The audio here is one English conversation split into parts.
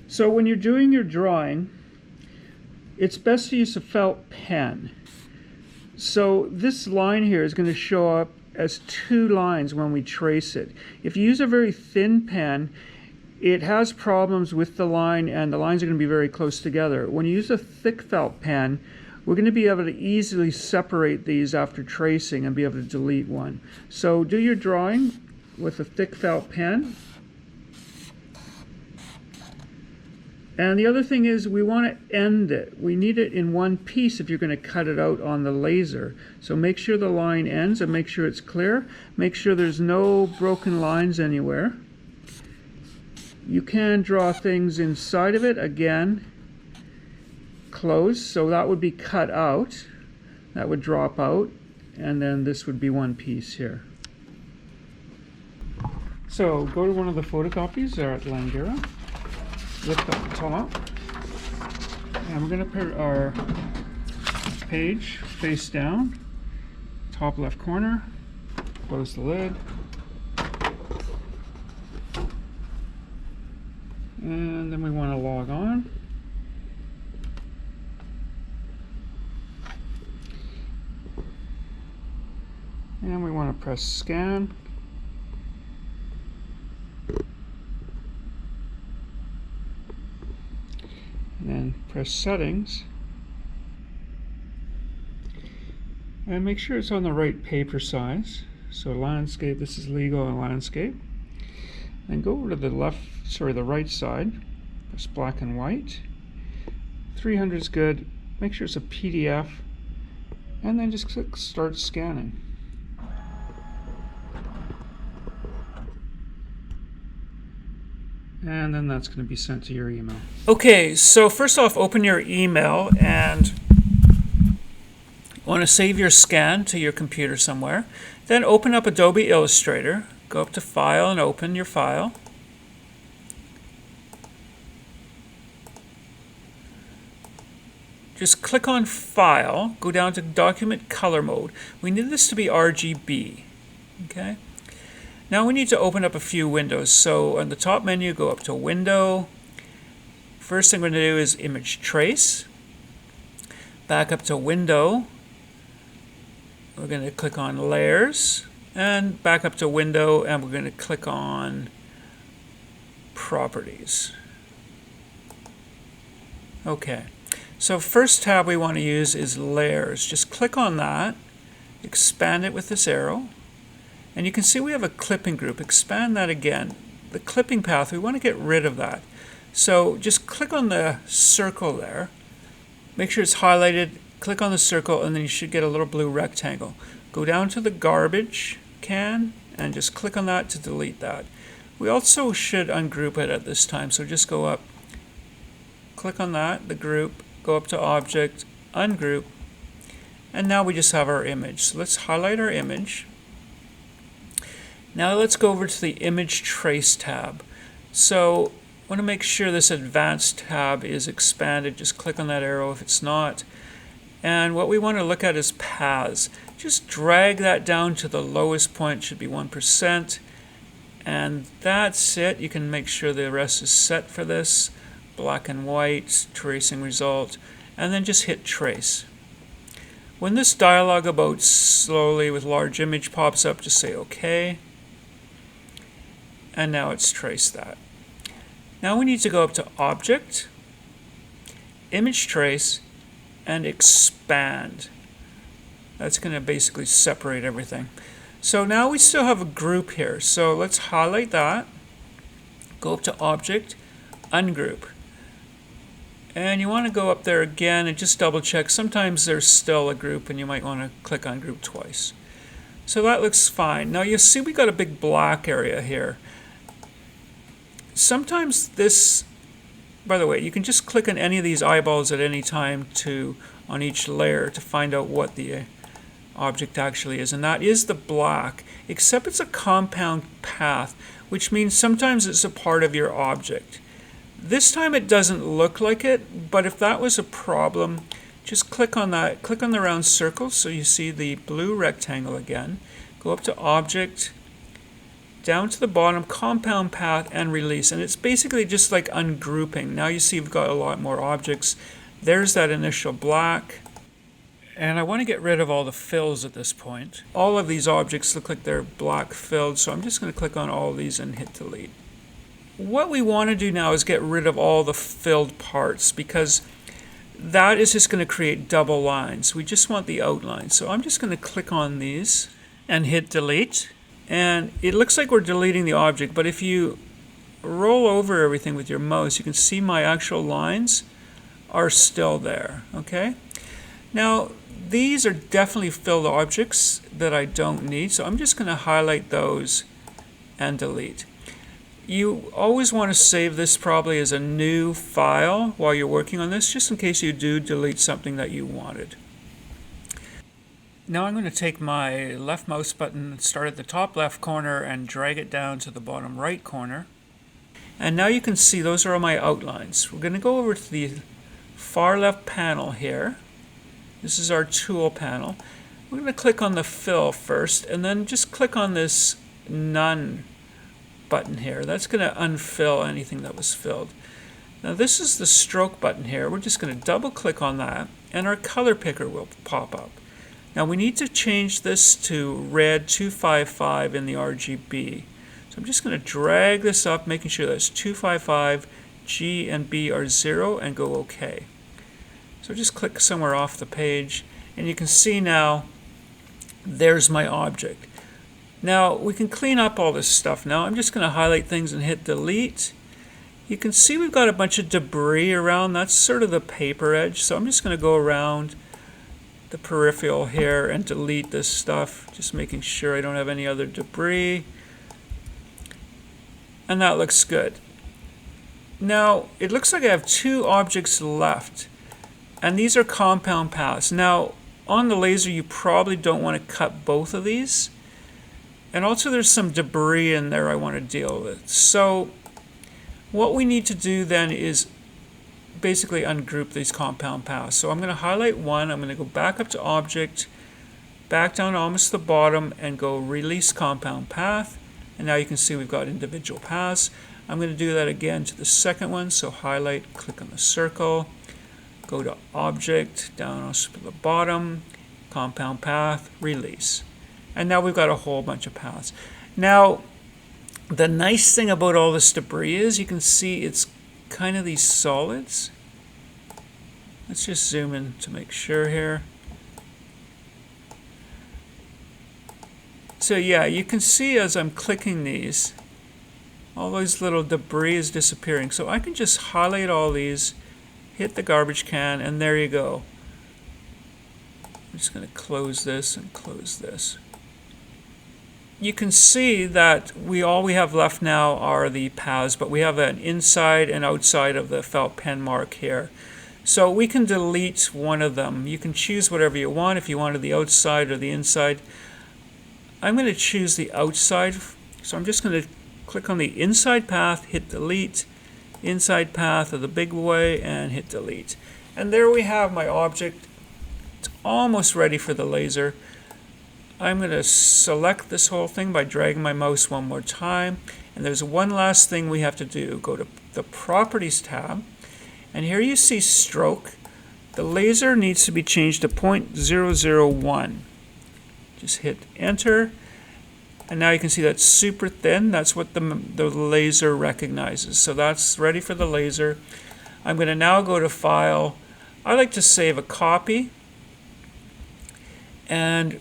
So when you're doing your drawing, it's best to use a felt pen. So this line here is going to show up as two lines when we trace it. If you use a very thin pen, it has problems with the line, and the lines are going to be very close together. When you use a thick felt pen, we're going to be able to easily separate these after tracing and be able to delete one. So do your drawing with a thick felt pen. And the other thing is we want to end it. We need it in one piece if you're going to cut it out on the laser. So make sure the line ends and make sure it's clear. Make sure there's no broken lines anywhere. You can draw things inside of it, again, close, so that would be cut out. That would drop out, and then this would be one piece here. So go to one of the photocopies there at Langara, lift up the top, and we're going to put our page face down, top left corner, close the lid, and then we want to log on. And we want to press scan. And then press settings. And make sure it's on the right paper size. So landscape, this is legal and landscape. And go over to the the right side. Press black and white. 300 is good. Make sure it's a PDF. And then just click start scanning. And then that's going to be sent to your email. Okay, so first off, open your email and you want to save your scan to your computer somewhere. Then open up Adobe Illustrator. Go up to File and open your file. Just click on File, go down to Document Color Mode. We need this to be RGB. Okay. Now we need to open up a few windows. So on the top menu, go up to Window. First thing we're going to do is Image Trace. Back up to Window. We're going to click on Layers. And back up to Window, and we're going to click on Properties. Okay. So first tab we want to use is Layers. Just click on that. Expand it with this arrow. And you can see we have a clipping group. Expand that again. The clipping path, we want to get rid of that. So just click on the circle there. Make sure it's highlighted. Click on the circle, and then you should get a little blue rectangle. Go down to the garbage can and just click on that to delete that. We also should ungroup it at this time. So just go up, click on that, the group, go up to Object, Ungroup, and now we just have our image. So let's highlight our image. Now let's go over to the Image Trace tab. So I want to make sure this Advanced tab is expanded. Just click on that arrow if it's not. And what we want to look at is paths. Just drag that down to the lowest point, should be 1%. And that's it. You can make sure the rest is set for this. Black and white, tracing result, and then just hit Trace. When this dialog about slowly with large image pops up, just say OK. And now it's traced that. Now we need to go up to Object, Image Trace, and Expand. That's going to basically separate everything. So now we still have a group here. So let's highlight that, go up to Object, Ungroup. And you want to go up there again and just double check. Sometimes there's still a group and you might want to click on group twice. So that looks fine. Now you see we got a big black area here. Sometimes this, by the way, you can just click on any of these eyeballs at any time on each layer to find out what the object actually is. And that is the black, except it's a compound path, which means sometimes it's a part of your object. This time it doesn't look like it, but if that was a problem, just click on that. Click on the round circle so you see the blue rectangle again. Go up to Object, down to the bottom, compound path and release. And it's basically just like ungrouping. Now you see we've got a lot more objects. There's that initial black. And I want to get rid of all the fills at this point. All of these objects look like they're black filled, so I'm just going to click on all of these and hit delete. What we want to do now is get rid of all the filled parts, because that is just going to create double lines. We just want the outline. So I'm just going to click on these and hit delete. And it looks like we're deleting the object, but if you roll over everything with your mouse, you can see my actual lines are still there. Okay? Now, these are definitely filled objects that I don't need, so I'm just going to highlight those and delete. You always want to save this probably as a new file while you're working on this, just in case you do delete something that you wanted. Now I'm going to take my left mouse button, start at the top left corner, and drag it down to the bottom right corner. And now you can see those are all my outlines. We're going to go over to the far left panel here. This is our tool panel. We're going to click on the fill first, and then just click on this none button here. That's going to unfill anything that was filled. Now this is the stroke button here. We're just going to double click on that, and our color picker will pop up. Now we need to change this to red 255 in the RGB. So I'm just going to drag this up, making sure that's 255, G and B are 0, and go OK. So just click somewhere off the page, and you can see now there's my object. Now we can clean up all this stuff. Now I'm just going to highlight things and hit delete. You can see we've got a bunch of debris around. That's sort of the paper edge. So I'm just going to go around the peripheral here and delete this stuff, just making sure I don't have any other debris. And that looks good. Now it looks like I have two objects left. And these are compound paths. Now, on the laser, you probably don't want to cut both of these. And also there's some debris in there I want to deal with. So what we need to do then is basically ungroup these compound paths. So I'm going to highlight one. I'm going to go back up to Object, back down to almost the bottom, and go Release Compound Path. And now you can see we've got individual paths. I'm going to do that again to the second one. So highlight, click on the circle. Go to Object, down to the bottom, Compound Path, Release. And now we've got a whole bunch of paths. Now, the nice thing about all this debris is you can see it's kind of these solids. Let's just zoom in to make sure here. So yeah, you can see as I'm clicking these, all those little debris is disappearing. So I can just highlight all these, hit the garbage can, and there you go. I'm just going to close this and close this. You can see that all we have left now are the paths, but we have an inside and outside of the felt pen mark here. So we can delete one of them. You can choose whatever you want, if you wanted the outside or the inside. I'm going to choose the outside, so I'm just going to click on the inside path, hit delete, inside path of the big boy, and hit delete. And there we have my object. It's almost ready for the laser. I'm going to select this whole thing by dragging my mouse one more time. And there's one last thing we have to do. Go to the Properties tab. And here you see stroke. The laser needs to be changed to 0.001. Just hit enter. And now you can see that's super thin. That's what the laser recognizes. So that's ready for the laser. I'm going to now go to File. I like to save a copy. And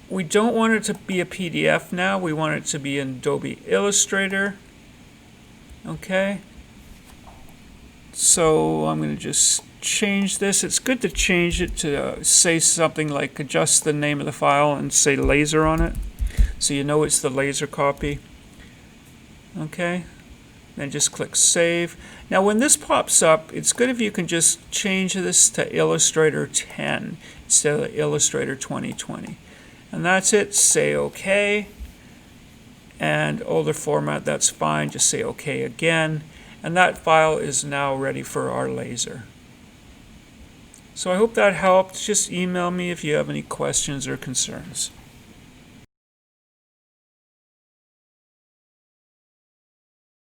we don't want it to be a PDF now. We want it to be in Adobe Illustrator. Okay. So I'm going to just change this. It's good to change it to say something like adjust the name of the file and say laser on it, so you know it's the laser copy. Okay, then just click Save. Now when this pops up, it's good if you can just change this to Illustrator 10 instead of Illustrator 2020. And that's it. Say OK. And older format, that's fine. Just say OK again. And that file is now ready for our laser. So I hope that helped. Just email me if you have any questions or concerns.